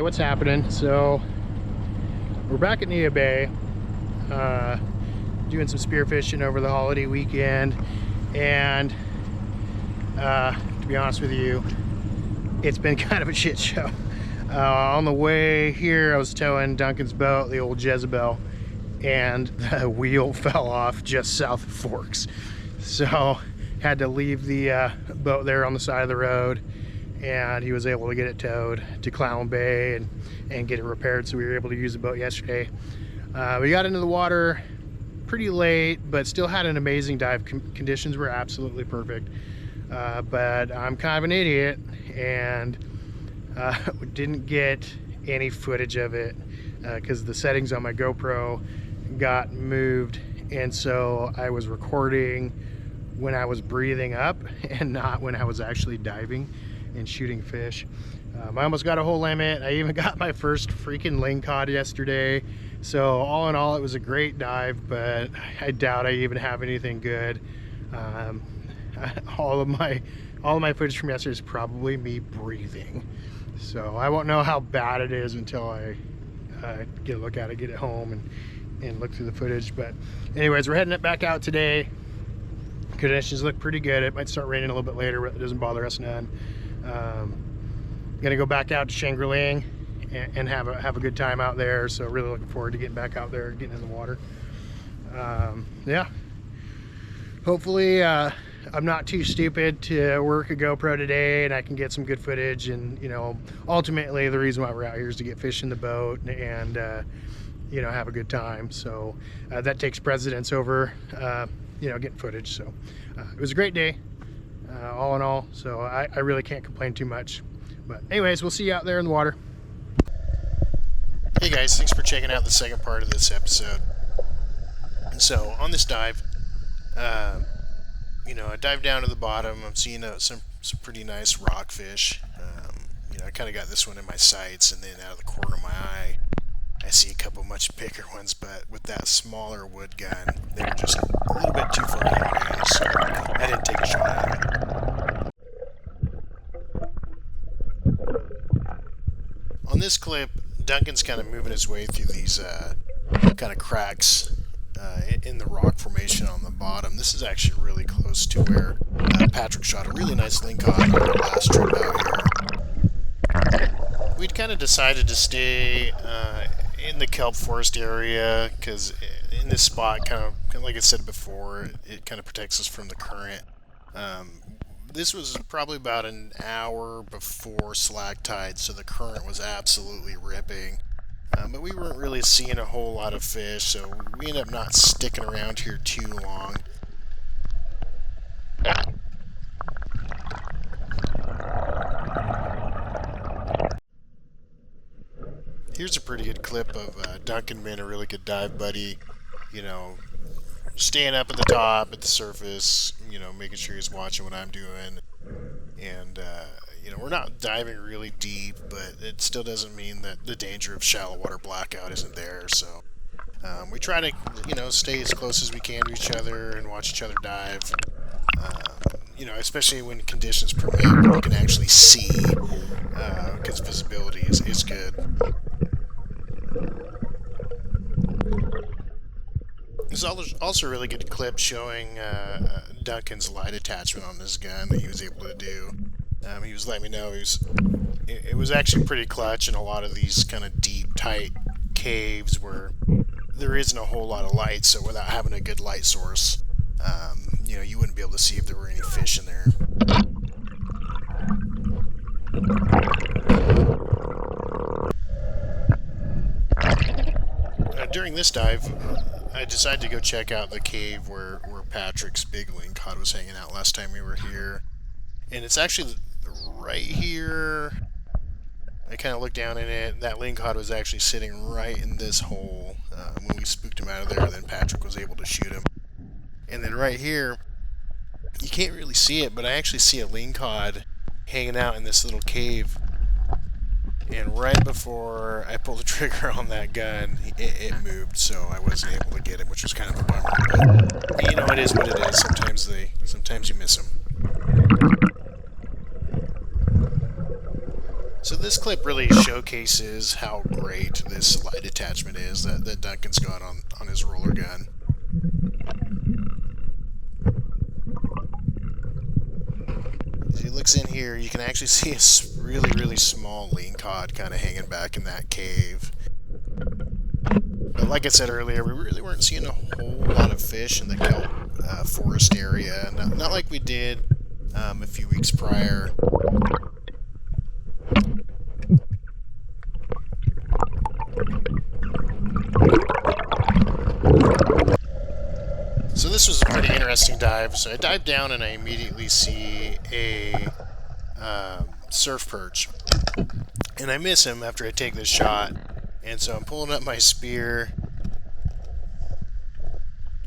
what's happening? So we're back at Neah Bay, doing some spearfishing over the holiday weekend, and to be honest with you, it's been kind of a shit show. On the way here, I was towing Duncan's boat, the old Jezebel, and the wheel fell off just south of Forks. So had to leave the boat there on the side of the road, and he was able to get it towed to Clown Bay and get it repaired, so we were able to use the boat yesterday. We got into the water pretty late, but still had an amazing dive. Conditions were absolutely perfect, but I'm kind of an idiot and didn't get any footage of it because the settings on my GoPro got moved, and so I was recording when I was breathing up and not when I was actually diving and shooting fish. I almost got a whole limit. I even got my first freaking lingcod yesterday. So all in all, it was a great dive, but I doubt I even have anything good. All of my footage from yesterday is probably me breathing. So I won't know how bad it is until I get a look at it, get it home, and look through the footage. But anyways, we're heading it back out today. Conditions look pretty good. It might start raining a little bit later, but it doesn't bother us none. Gonna go back out to Shangri-Ling and have a good time out there. So really looking forward to getting back out there, getting in the water. Yeah. Hopefully I'm not too stupid to work a GoPro today and I can get some good footage. And you know, ultimately the reason why we're out here is to get fish in the boat and you know, have a good time. So that takes precedence over you know, getting footage. So it was a great day, all in all. So I really can't complain too much. But anyways, we'll see you out there in the water. Hey guys, thanks for checking out the second part of this episode. So on this dive, you know, I dive down to the bottom. I'm seeing some pretty nice rockfish. You know, I kind of got this one in my sights, and then out of the corner of my eye, I see a couple much bigger ones. But with that smaller wood gun, they were just a little bit too far out of range, so I didn't take a shot at it. On this clip, Duncan's kind of moving his way through these kind of cracks in the rock formation on the bottom. This is actually really close to where Patrick shot a really nice lingcod on our last trip out here. We'd kind of decided to stay in the kelp forest area because in this spot, kind of like I said before, it kind of protects us from the current. This was probably about an hour before slack tide, so the current was absolutely ripping. But we weren't really seeing a whole lot of fish, so we ended up not sticking around here too long. Here's a pretty good clip of Duncan being a really good dive buddy, you know, staying up at the top, at the surface, you know, making sure he's watching what I'm doing. And, you know, we're not diving really deep, but it still doesn't mean that the danger of shallow water blackout isn't there. So we try to, you know, stay as close as we can to each other and watch each other dive. You know, especially when conditions permit, you can actually see, because visibility is good. There's also a really good clip showing Duncan's light attachment on this gun that he was able to do. He was letting me know it was actually pretty clutch in a lot of these kind of deep, tight caves where there isn't a whole lot of light, so without having a good light source, you know, you wouldn't be able to see if there were any fish in there. During this dive, I decided to go check out the cave where Patrick's big lingcod was hanging out last time we were here. And it's actually right here. I kind of looked down in it. That lingcod was actually sitting right in this hole when we spooked him out of there. Then Patrick was able to shoot him. And then right here, you can't really see it, but I actually see a lingcod hanging out in this little cave. And right before I pulled the trigger on that gun, it moved, so I wasn't able to get him, which was kind of a bummer. But, you know, it is what it is. Sometimes you miss them. So this clip really showcases how great this light attachment is that Duncan's got on his roller gun. As he looks in here, you can actually see a really, really small lean cod kind of hanging back in that cave. But like I said earlier, we really weren't seeing a whole lot of fish in the kelp forest area. Not like we did a few weeks prior. So this was a pretty interesting dive. So I dive down and I immediately see a surf perch. And I miss him after I take this shot. And so I'm pulling up my spear.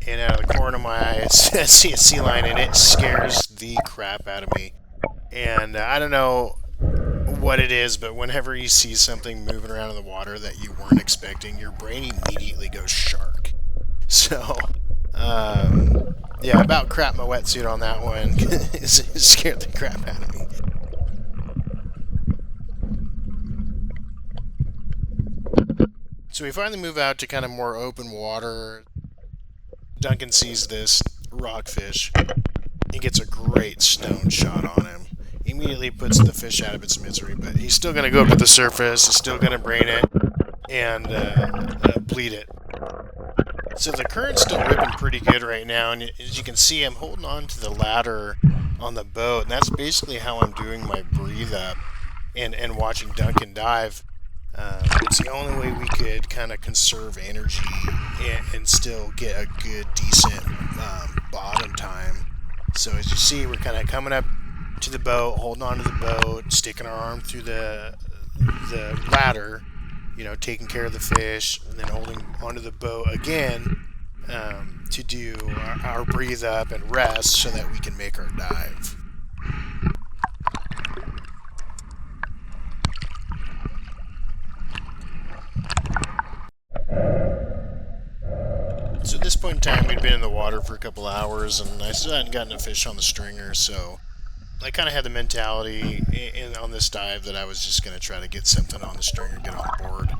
And out of the corner of my eye, I see a sea lion, and it scares the crap out of me. And I don't know what it is, but whenever you see something moving around in the water that you weren't expecting, your brain immediately goes shark. So, yeah, I about crapped my wetsuit on that one. It scared the crap out of me. So we finally move out to kind of more open water. Duncan sees this rockfish. He gets a great stone shot on him. He immediately puts the fish out of its misery, but he's still going to go up to the surface. He's still going to brain it and bleed it. So the current's still ripping pretty good right now, and as you can see, I'm holding on to the ladder on the boat, and that's basically how I'm doing my breathe up and watching Duncan dive. It's the only way we could kind of conserve energy and still get a good, decent bottom time. So as you see, we're kind of coming up to the boat, holding on to the boat, sticking our arm through the ladder, you know, taking care of the fish, and then holding onto the boat again to do our breathe up and rest so that we can make our dive. So at this point in time, we'd been in the water for a couple hours, and I still hadn't gotten a fish on the stringer, so I kind of had the mentality on this dive that I was just going to try to get something on the stringer, get on board.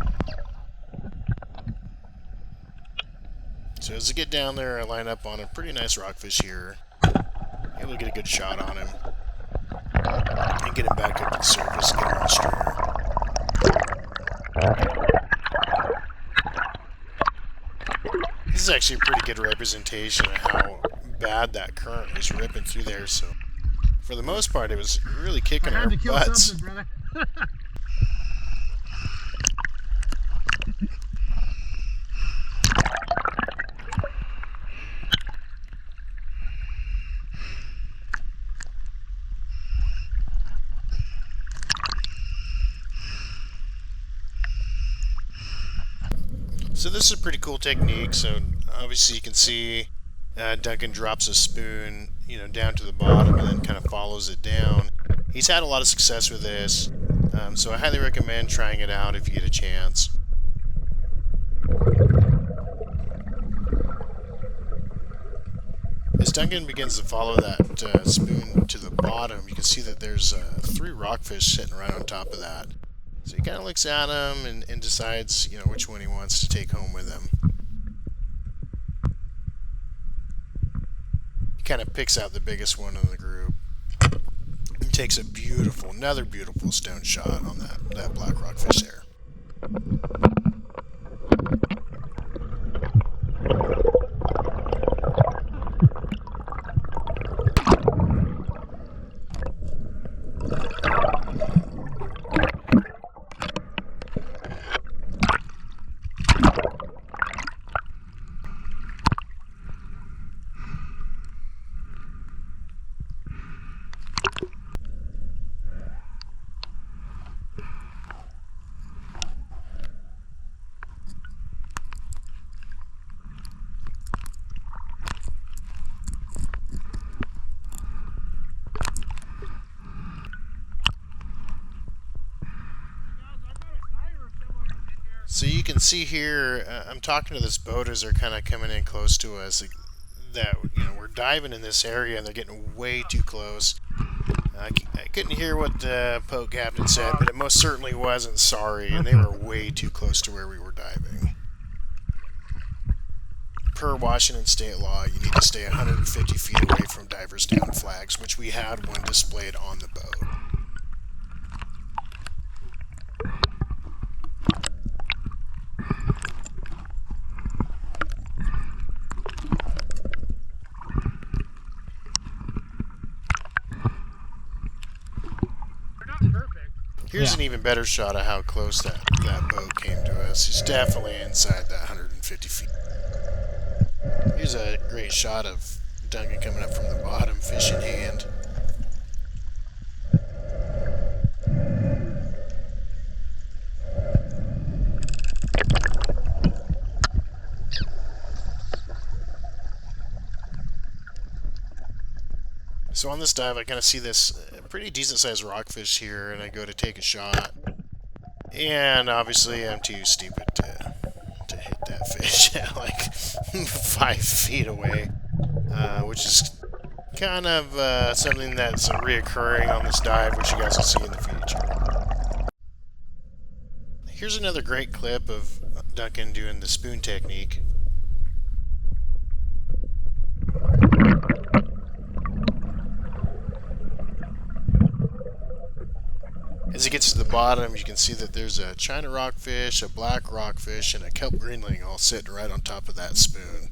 So as I get down there, I line up on a pretty nice rockfish here, able to get a good shot on him, and get him back up to the surface, get him on the stringer. This is actually a pretty good representation of how bad that current was ripping through there, so for the most part it was really kicking our butts. So this is a pretty cool technique. So obviously you can see Duncan drops a spoon, you know, down to the bottom and then kind of follows it down. He's had a lot of success with this, so I highly recommend trying it out if you get a chance. As Duncan begins to follow that spoon to the bottom, you can see that there's 3 rockfish sitting right on top of that. So he kind of looks at them and decides, you know, which one he wants to take home with him. He kind of picks out the biggest one in the group and takes another beautiful stone shot on that black rockfish there. So you can see here, I'm talking to this boat as they're kind of coming in close to us. That, you know, we're diving in this area and they're getting way too close. I couldn't hear what the boat captain said, but it most certainly wasn't sorry, and they were way too close to where we were diving. Per Washington state law, you need to stay 150 feet away from divers down flags, which we had one displayed on the boat. Here's an even better shot of how close that boat came to us. He's definitely inside that 150 feet. Here's a great shot of Duncan coming up from the bottom, fish in hand. So on this dive, I kind of see this pretty decent sized rockfish here, and I go to take a shot. And obviously I'm too stupid to hit that fish at like 5 feet away, which is kind of something that's reoccurring on this dive, which you guys will see in the future. Here's another great clip of Duncan doing the spoon technique. As he gets to the bottom, you can see that there's a China rockfish, a black rockfish, and a kelp greenling all sitting right on top of that spoon.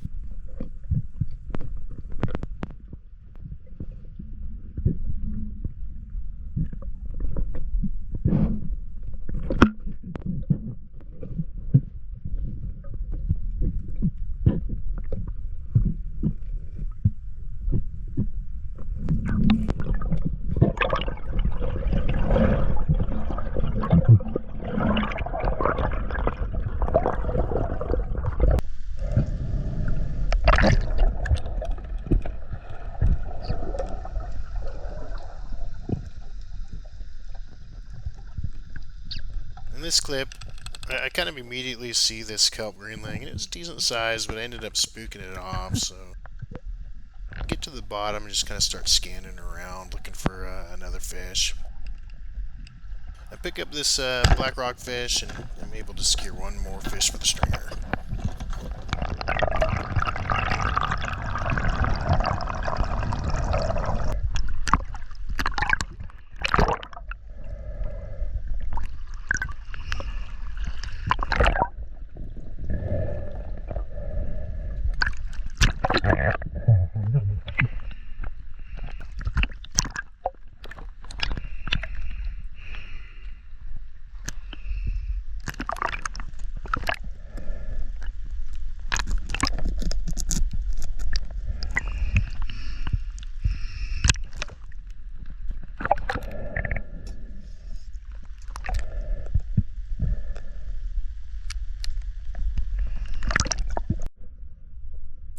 In this clip, I kind of immediately see this kelp greenling, and it was decent size, but I ended up spooking it off, so I get to the bottom and just kind of start scanning around looking for another fish. I pick up this black rockfish, and I'm able to secure one more fish for the stringer.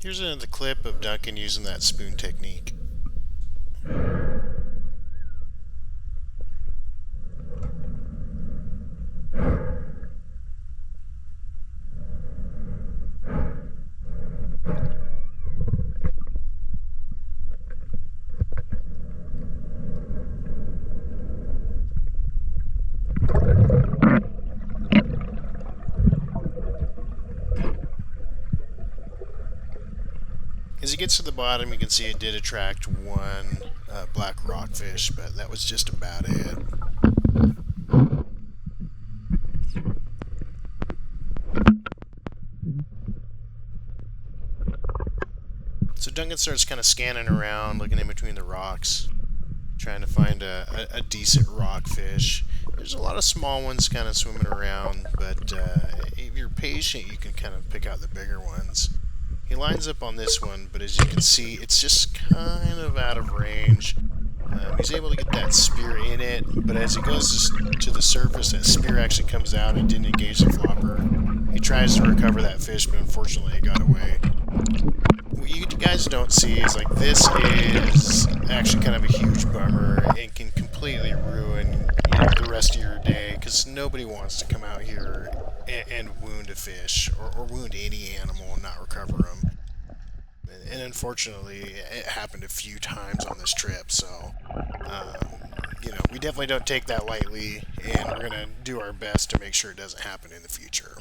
Here's another clip of Duncan using that spoon technique. As he gets to the bottom, you can see it did attract one black rockfish, but that was just about it. So Duncan starts kind of scanning around, looking in between the rocks, trying to find a decent rockfish. There's a lot of small ones kind of swimming around, but if you're patient, you can kind of pick out the bigger ones. He lines up on this one, but as you can see, it's just kind of out of range. He's able to get that spear in it, but as he goes to the surface, that spear actually comes out and didn't engage the flopper. He tries to recover that fish, but unfortunately it got away. What you guys don't see is, like, this is actually kind of a huge bummer and can completely ruin the rest of your day, because nobody wants to come out here and wound a fish or wound any animal and not recover them. and unfortunately it happened a few times on this trip, so you know, we definitely don't take that lightly, and we're gonna do our best to make sure it doesn't happen in the future.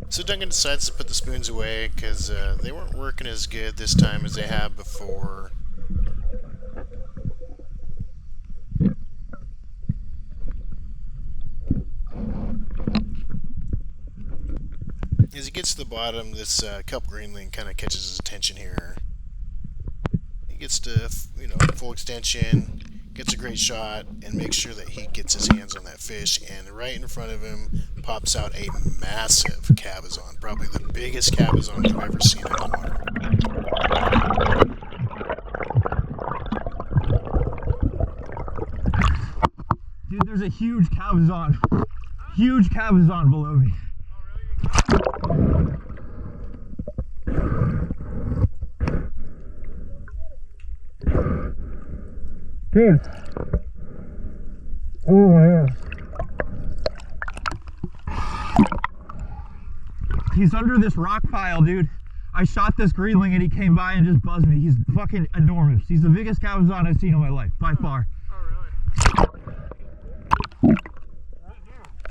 So Duncan decides to put the spoons away because they weren't working as good this time as they have before. As he gets to the bottom, this kelp greenling kind of catches his attention here. He gets to, you know, full extension, gets a great shot, and makes sure that he gets his hands on that fish, and right in front of him pops out a massive cabezon, probably the biggest cabezon I've ever seen in the water. Dude, there's a huge cabezon below me. Dude. Oh my God. He's under this rock pile, dude. I shot this greenling and he came by and just buzzed me. He's fucking enormous. He's the biggest cabezon I've seen in my life, by far. Oh, really?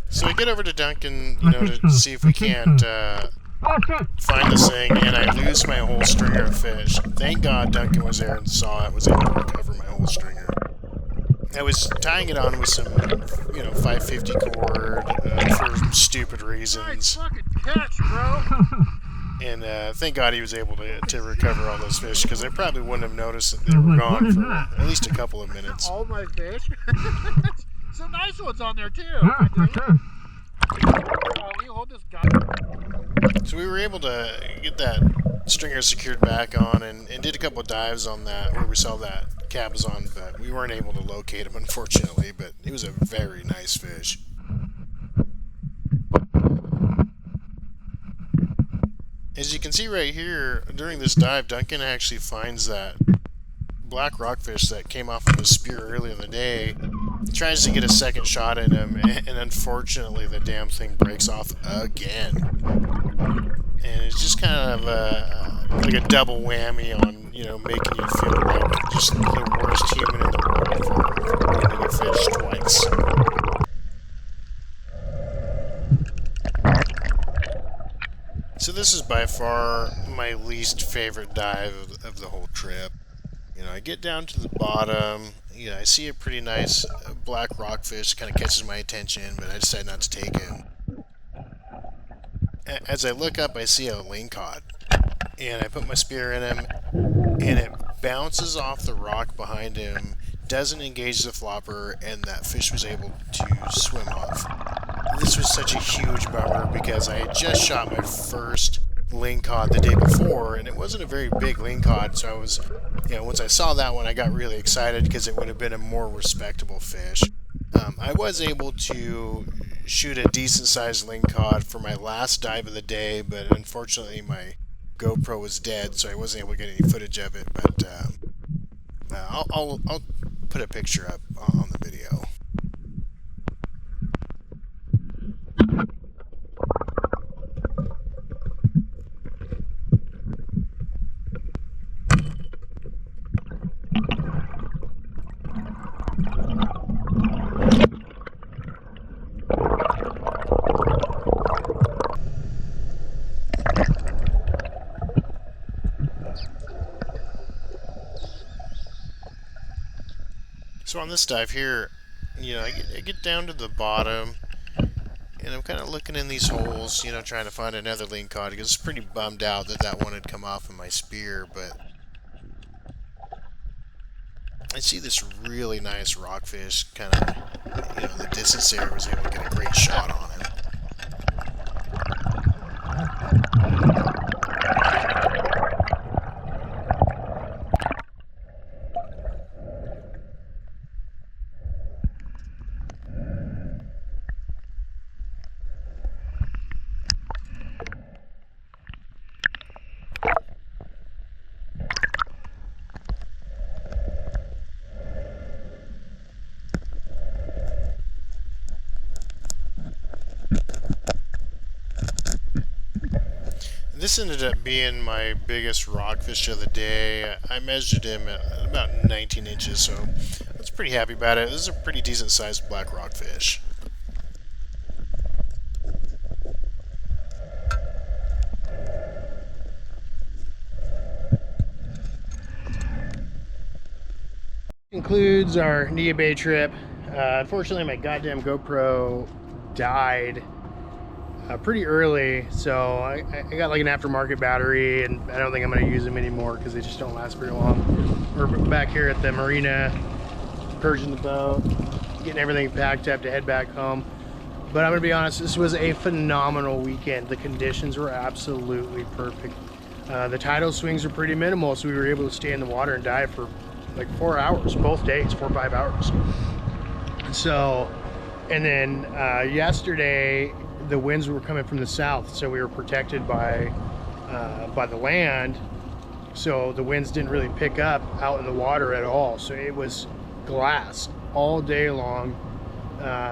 So I get over to Duncan, you know, to see if we can't find this thing, and I lose my whole stringer of fish. Thank God Duncan was there and saw it, was able to recover my whole stringer. I was tying it on with some, you know, 550 cord for stupid reasons. Nice fucking catch, bro. And thank God he was able to recover all those fish, because I probably wouldn't have noticed that they were gone for at least a couple of minutes. All my fish. Some nice ones on there, too. Yeah, for sure. You hold this gun. So we were able to get that stringer secured back on and did a couple of dives on that where we saw that cabezon, but we weren't able to locate him, unfortunately, but he was a very nice fish. As you can see right here, during this dive, Duncan actually finds that black rockfish that came off of his spear earlier in the day, tries to get a second shot at him, and unfortunately the damn thing breaks off again. And it's just kind of like a double whammy on, you know, making you feel like just the worst human in the world for winning a fish twice. So this is by far my least favorite dive of the whole trip. You know, I get down to the bottom, you know, I see a pretty nice black rockfish, kind of catches my attention, but I decide not to take him. As I look up, I see a lingcod, and I put my spear in him, and it bounces off the rock behind him, doesn't engage the flopper, and that fish was able to swim off. This was such a huge bummer because I had just shot my first lingcod the day before, and it wasn't a very big lingcod, so I was, you know, once I saw that one, I got really excited because it would have been a more respectable fish. I was able to shoot a decent sized lingcod for my last dive of the day, but unfortunately my GoPro was dead, so I wasn't able to get any footage of it, but I'll put a picture up on the video. So on this dive here, you know, I get down to the bottom, And I'm kind of looking in these holes, you know, trying to find another lingcod, because it's pretty bummed out that that one had come off of my spear, but I see this really nice rockfish kind of, you know, in the distance there. I was able to get a great shot on him. This ended up being my biggest rockfish of the day. I measured him at about 19 inches, so I was pretty happy about it. This is a pretty decent sized black rockfish. Concludes our Neah Bay trip. Unfortunately, my goddamn GoPro died pretty early, so I got like an aftermarket battery, and I don't think I'm going to use them anymore because they just don't last very long. We're back here at the marina, purging the boat, getting everything packed up to head back home. But I'm going to be honest, this was a phenomenal weekend. The conditions were absolutely perfect. The tidal swings were pretty minimal, so we were able to stay in the water and dive for like 4 hours, both days, 4 or 5 hours. So, and then yesterday, the winds were coming from the south, so we were protected by the land, so the winds didn't really pick up out in the water at all. So it was glass all day long.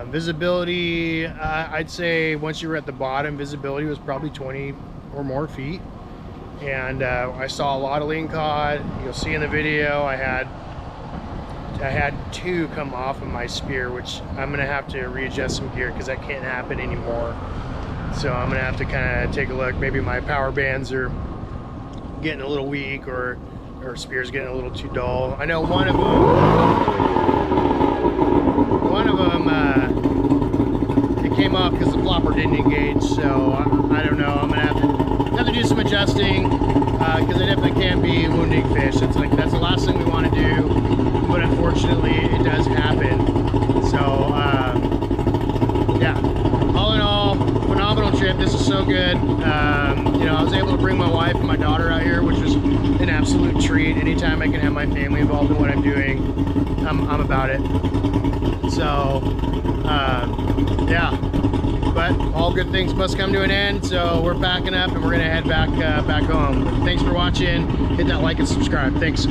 Visibility, I'd say once you were at the bottom, visibility was probably 20 or more feet. And I saw a lot of lingcod. You'll see in the video I had 2 come off of my spear, which I'm gonna have to readjust some gear because that can't happen anymore. So I'm gonna have to kind of take a look. Maybe my power bands are getting a little weak, or spear's getting a little too dull. I know one of them it came off because the flopper didn't engage. So I don't know. I'm gonna have to do some adjusting because it definitely can be wounding fish. It's like that's the last thing we want to do, but unfortunately it does happen. So yeah, all in all, phenomenal trip. This is so good. You know, I was able to bring my wife and my daughter out here, which was an absolute treat. Anytime I can have my family involved in what I'm doing, I'm about it. So yeah, but all good things must come to an end, so we're packing up and we're gonna head back home. Thanks for watching. Hit that like and subscribe. Thanks.